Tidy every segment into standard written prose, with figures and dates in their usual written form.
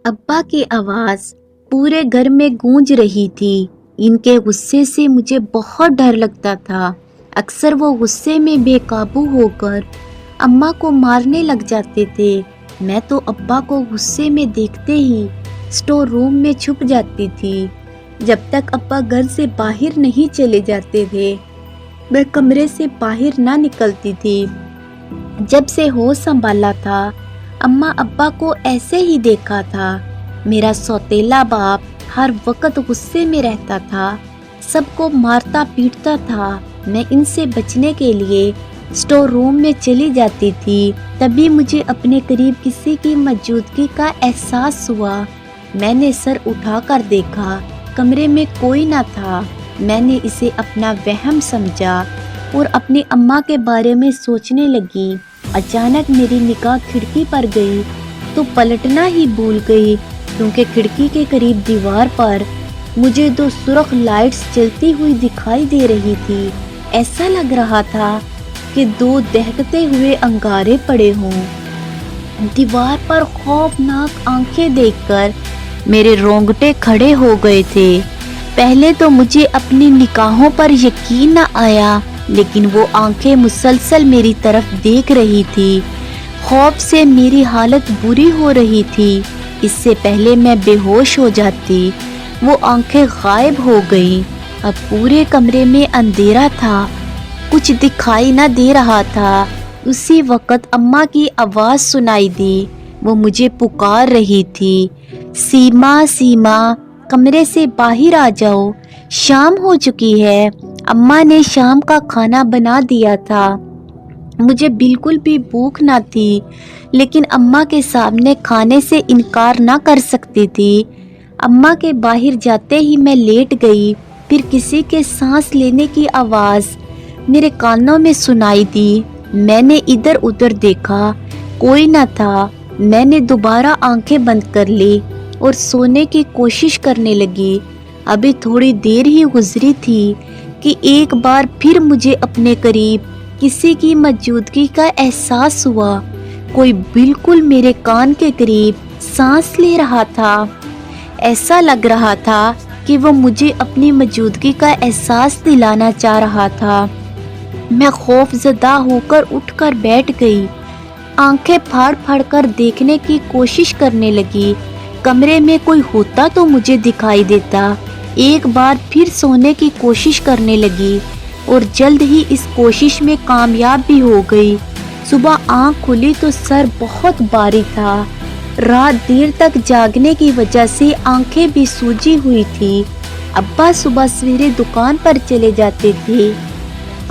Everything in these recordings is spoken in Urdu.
ابا کی آواز پورے گھر میں گونج رہی تھی۔ ان کے غصے سے مجھے بہت ڈر لگتا تھا۔ اکثر وہ غصے میں بے قابو ہو کر اماں کو مارنے لگ جاتے تھے۔ میں تو ابا کو غصے میں دیکھتے ہی اسٹور روم میں چھپ جاتی تھی۔ جب تک ابا گھر سے باہر نہیں چلے جاتے تھے میں کمرے سے باہر نہ نکلتی تھی۔ جب سے ہوش سنبھالا تھا اماں ابا کو ایسے ہی دیکھا تھا۔ میرا سوتیلا باپ ہر وقت غصے میں رہتا تھا، سب کو مارتا پیٹتا تھا۔ میں ان سے بچنے کے لیے اسٹور روم میں چلی جاتی تھی۔ تبھی مجھے اپنے قریب کسی کی موجودگی کا احساس ہوا۔ میں نے سر اٹھا کر دیکھا، کمرے میں کوئی نہ تھا۔ میں نے اسے اپنا وہم سمجھا اور اپنی اماں کے بارے میں سوچنے لگی۔ اچانک میری نگاہ کھڑکی پر گئی تو پلٹنا ہی بھول گئی، کیونکہ کھڑکی کے قریب دیوار پر مجھے دو سرخ لائٹس جلتی ہوئی دکھائی دے رہی تھی۔ ایسا لگ رہا تھا کہ دو دہکتے ہوئے انگارے پڑے ہوں۔ دیوار پر خوفناک آنکھیں دیکھ کر میرے رونگٹے کھڑے ہو گئے تھے۔ پہلے تو مجھے اپنی نگاہوں پر یقین نہ آیا، لیکن وہ آنکھیں مسلسل میری طرف دیکھ رہی تھی۔ خوف سے میری حالت بری ہو رہی تھی۔ اس سے پہلے میں بے ہوش ہو جاتی، وہ آنکھیں غائب ہو گئیں۔ اب پورے کمرے میں اندھیرا تھا، کچھ دکھائی نہ دے رہا تھا۔ اسی وقت اماں کی آواز سنائی دی، وہ مجھے پکار رہی تھی، سیما سیما کمرے سے باہر آ جاؤ، شام ہو چکی ہے۔ اماں نے شام کا کھانا بنا دیا تھا۔ مجھے بالکل بھی بھوک نہ تھی، لیکن اماں کے سامنے کھانے سے انکار نہ کر سکتی تھی۔ اماں کے باہر جاتے ہی میں لیٹ گئی۔ پھر کسی کے سانس لینے کی آواز میرے کانوں میں سنائی دی۔ میں نے ادھر ادھر دیکھا، کوئی نہ تھا۔ میں نے دوبارہ آنکھیں بند کر لی اور سونے کی کوشش کرنے لگی۔ ابھی تھوڑی دیر ہی گزری تھی کہ ایک بار پھر مجھے اپنے قریب کسی کی موجودگی کا احساس ہوا۔ کوئی بالکل میرے کان کے قریب سانس لے رہا تھا۔ ایسا لگ رہا تھا کہ وہ مجھے اپنی موجودگی کا احساس دلانا چاہ رہا تھا۔ میں خوف زدہ ہو کر اٹھ کر بیٹھ گئی، آنکھیں پھاڑ پھاڑ کر دیکھنے کی کوشش کرنے لگی۔ کمرے میں کوئی ہوتا تو مجھے دکھائی دیتا۔ ایک بار پھر سونے کی کوشش کرنے لگی اور جلد ہی اس کوشش میں کامیاب بھی ہو گئی۔ صبح آنکھ کھلی تو سر بہت بھاری تھا۔ رات دیر تک جاگنے کی وجہ سے آنکھیں بھی سوجی ہوئی تھی۔ ابا صبح سویرے دکان پر چلے جاتے تھے۔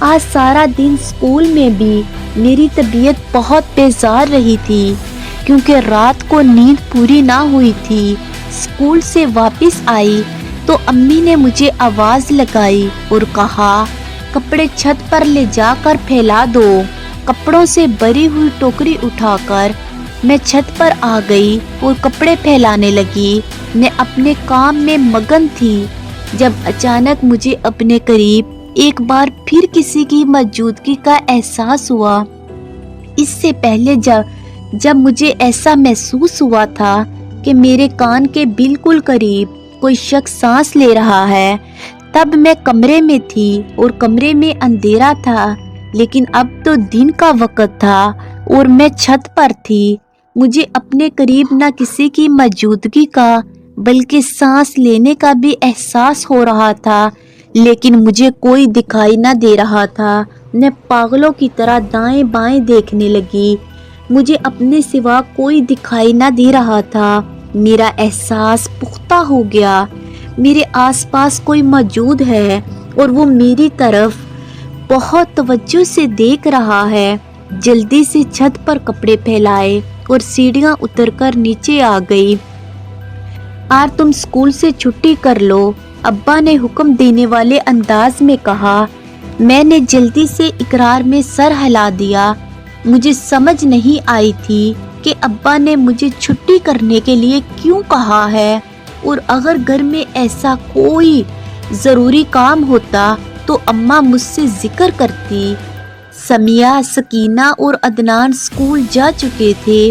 آج سارا دن اسکول میں بھی میری طبیعت بہت بیزار رہی تھی، کیونکہ رات کو نیند پوری نہ ہوئی تھی۔ اسکول سے واپس آئی تو امی نے مجھے آواز لگائی اور کہا، کپڑے چھت پر لے جا کر پھیلا دو۔ کپڑوں سے بھری ہوئی ٹوکری اٹھا کر میں چھت پر آ گئی اور کپڑے پھیلانے لگی۔ میں اپنے کام میں مگن تھی جب اچانک مجھے اپنے قریب ایک بار پھر کسی کی موجودگی کا احساس ہوا۔ اس سے پہلے جب مجھے ایسا محسوس ہوا تھا کہ میرے کان کے بالکل قریب کوئی شخص سانس لے رہا ہے، تب میں کمرے میں تھی اور کمرے میں اندھیرا تھا، لیکن اب تو دن کا وقت تھا اور میں چھت پر تھی۔ مجھے اپنے قریب نہ کسی کی موجودگی کا بلکہ سانس لینے کا بھی احساس ہو رہا تھا، لیکن مجھے کوئی دکھائی نہ دے رہا تھا۔ میں پاگلوں کی طرح دائیں بائیں دیکھنے لگی، مجھے اپنے سوا کوئی دکھائی نہ دے رہا تھا۔ میرا احساس پختہ ہو گیا، میرے آس پاس کوئی موجود ہے اور وہ میری طرف بہت توجہ سے دیکھ رہا ہے۔ جلدی سے چھت پر کپڑے پھیلائے اور سیڑھیاں اتر کر نیچے آ گئی۔ آج تم اسکول سے چھٹی کر لو، ابا نے حکم دینے والے انداز میں کہا۔ میں نے جلدی سے اقرار میں سر ہلا دیا۔ مجھے سمجھ نہیں آئی تھی کہ ابا نے مجھے چھٹی کرنے کے لیے کیوں کہا ہے، اور اگر گھر میں ایسا کوئی ضروری کام ہوتا تو اماں مجھ سے ذکر کرتی۔ سمیہ، سکینہ اور عدنان اسکول جا چکے تھے۔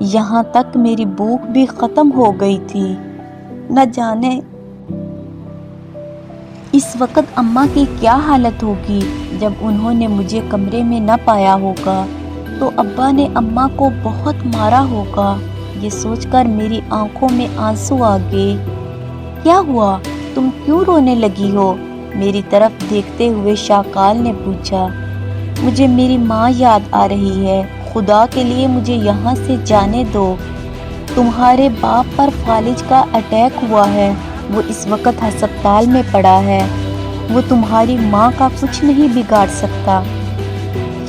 یہاں تک میری بھوک بھی ختم ہو گئی تھی۔ نہ جانے اس وقت اماں کی کیا حالت ہوگی جب انہوں نے مجھے کمرے میں نہ پایا ہوگا تو ابا نے اماں کو بہت مارا ہوگا۔ یہ سوچ کر میری آنکھوں میں آنسو آ گئے۔ کیا ہوا؟ تم کیوں رونے لگی ہو؟ میری طرف دیکھتے ہوئے شاکال نے پوچھا۔ مجھے میری ماں یاد آ رہی ہے، خدا کے لیے مجھے یہاں سے جانے دو۔ تمہارے باپ پر فالج کا اٹیک ہوا ہے، وہ اس وقت ہسپتال میں پڑا ہے، وہ تمہاری ماں کا کچھ نہیں بگاڑ سکتا۔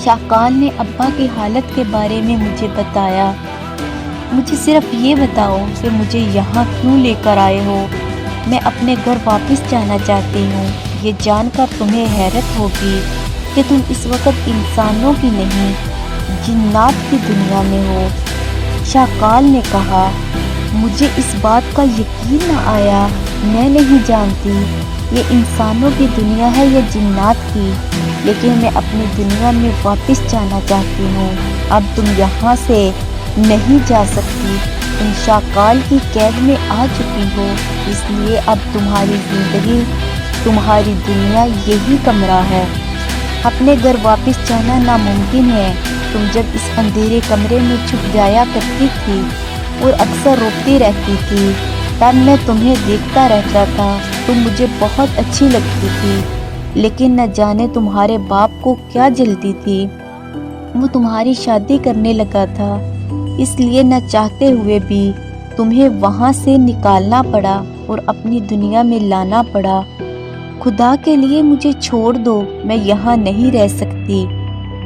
شاکال نے ابا کی حالت کے بارے میں مجھے بتایا۔ مجھے صرف یہ بتاؤ کہ مجھے یہاں کیوں لے کر آئے ہو؟ میں اپنے گھر واپس جانا چاہتی ہوں۔ یہ جان کر تمہیں حیرت ہوگی کہ تم اس وقت انسانوں کی نہیں، جنات کی دنیا میں ہو۔ شاکال نے کہا۔ مجھے اس بات کا یقین نہ آیا۔ میں نہیں جانتی یہ انسانوں کی دنیا ہے یا جنات کی، لیکن میں اپنی دنیا میں واپس جانا چاہتی ہوں۔ اب تم یہاں سے نہیں جا سکتی، تم شاکال کی قید میں آ چکی ہو، اس لیے اب تمہاری زندگی، تمہاری دنیا یہی کمرہ ہے۔ اپنے گھر واپس جانا ناممکن ہے۔ تم جب اس اندھیرے کمرے میں چھپ جایا کرتی تھی اور اکثر روتی رہتی تھی، تب میں تمہیں دیکھتا رہتا تھا، تم مجھے بہت اچھی لگتی تھی، لیکن نہ جانے تمہارے باپ کو کیا جلتی تھی، وہ تمہاری شادی کرنے لگا تھا، اس لیے نہ چاہتے ہوئے بھی تمہیں وہاں سے نکالنا پڑا اور اپنی دنیا میں لانا پڑا۔ خدا کے لیے مجھے چھوڑ دو، میں یہاں نہیں رہ سکتی۔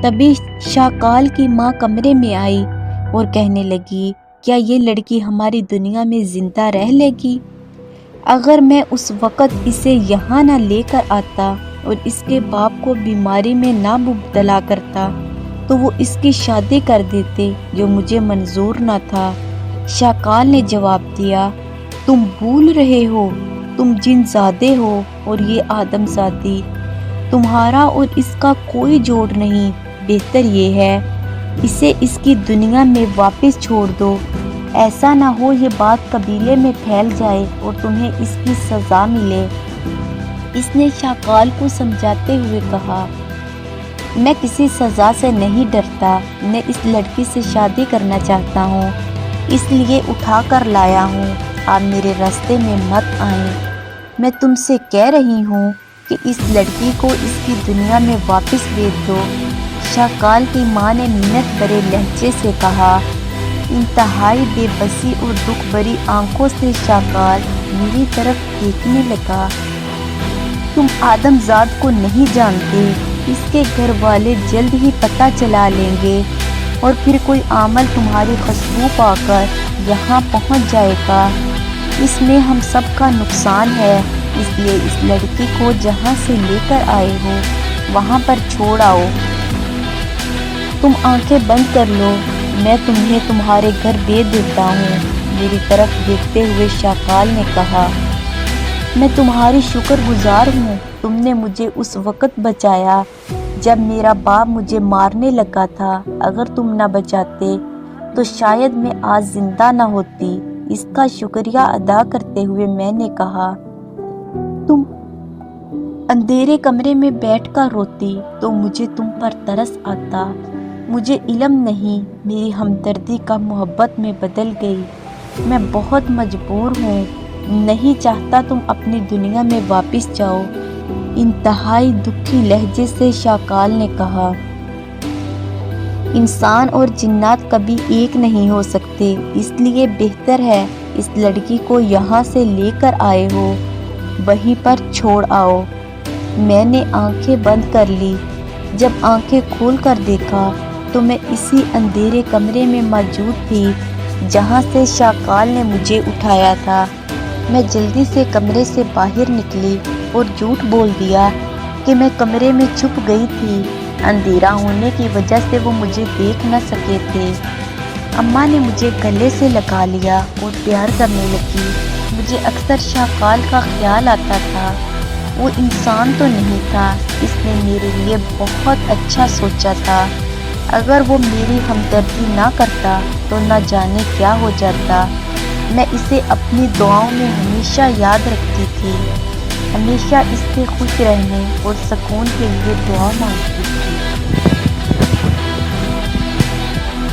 تبھی شاکال کی ماں کمرے میں آئی اور کہنے لگی، کیا یہ لڑکی ہماری دنیا میں زندہ رہ لے گی؟ اگر میں اس وقت اسے یہاں نہ لے کر آتا اور اس کے باپ کو بیماری میں نہ مبتلا کرتا تو وہ اس کی شادی کر دیتے، جو مجھے منظور نہ تھا۔ شاکال نے جواب دیا، تم بھول رہے ہو، تم جن زادے ہو اور یہ آدم زادی، تمہارا اور اس کا کوئی جوڑ نہیں۔ بہتر یہ ہے اسے اس کی دنیا میں واپس چھوڑ دو، ایسا نہ ہو یہ بات قبیلے میں پھیل جائے اور تمہیں اس کی سزا ملے۔ اس نے شاکال کو سمجھاتے ہوئے کہا، میں کسی سزا سے نہیں ڈرتا، میں اس لڑکی سے شادی کرنا چاہتا ہوں، اس لیے اٹھا کر لایا ہوں۔ آپ میرے راستے میں مت آئیں، میں تم سے کہہ رہی ہوں کہ اس لڑکی کو اس کی دنیا میں واپس بھیج دو۔ شاکال کی ماں نے منت بھرے لہجے سے کہا۔ انتہائی بے بسی اور دکھ بھری آنکھوں سے شاکال میری طرف دیکھنے لگا۔ تم آدم زاد کو نہیں جانتے، اس کے گھر والے جلد ہی پتہ چلا لیں گے اور پھر کوئی عامل تمہاری خوشبو پا کر یہاں پہنچ جائے گا، اس میں ہم سب کا نقصان ہے، اس لیے اس لڑکی کو جہاں سے لے کر آئے ہو وہاں پر چھوڑ آؤ۔ تم آنکھیں بند کر لو، میں تمہیں تمہارے گھر بھیج دیتا ہوں۔ میری طرف دیکھتے ہوئے شاکال نے کہا، میں تمہاری شکر گزار ہوں، تم نے مجھے اس وقت بچایا جب میرا باپ مجھے مارنے لگا تھا، اگر تم نہ بچاتے تو شاید میں آج زندہ نہ ہوتی۔ اس کا شکریہ ادا کرتے ہوئے میں نے کہا، تم اندھیرے کمرے میں بیٹھ کر روتی تو مجھے تم پر ترس آتا، مجھے علم نہیں میری ہمدردی کا محبت میں بدل گئی، میں بہت مجبور ہوں، نہیں چاہتا تم اپنی دنیا میں واپس جاؤ۔ انتہائی دکھی لہجے سے شاکال نے کہا، انسان اور جنات کبھی ایک نہیں ہو سکتے، اس لیے بہتر ہے اس لڑکی کو یہاں سے لے کر آئے ہو وہیں پر چھوڑ آؤ۔ میں نے آنکھیں بند کر لی۔ جب آنکھیں کھول کر دیکھا تو میں اسی اندھیرے کمرے میں موجود تھی جہاں سے شاکال نے مجھے اٹھایا تھا۔ میں جلدی سے کمرے سے باہر نکلی اور جھوٹ بول دیا کہ میں کمرے میں چھپ گئی تھی، اندھیرا ہونے کی وجہ سے وہ مجھے دیکھ نہ سکے تھے۔ اماں نے مجھے گلے سے لگا لیا اور پیار کرنے لگی۔ مجھے اکثر شاکال کا خیال آتا تھا، وہ انسان تو نہیں تھا، اس نے میرے لیے بہت اچھا سوچا تھا، اگر وہ میری ہمدردی نہ کرتا تو نہ جانے کیا ہو جاتا۔ میں اسے اپنی دعاؤں میں ہمیشہ یاد رکھتی تھی، ہمیشہ اس کے خوش رہنے اور سکون کے لیے دعا مانگتی تھی۔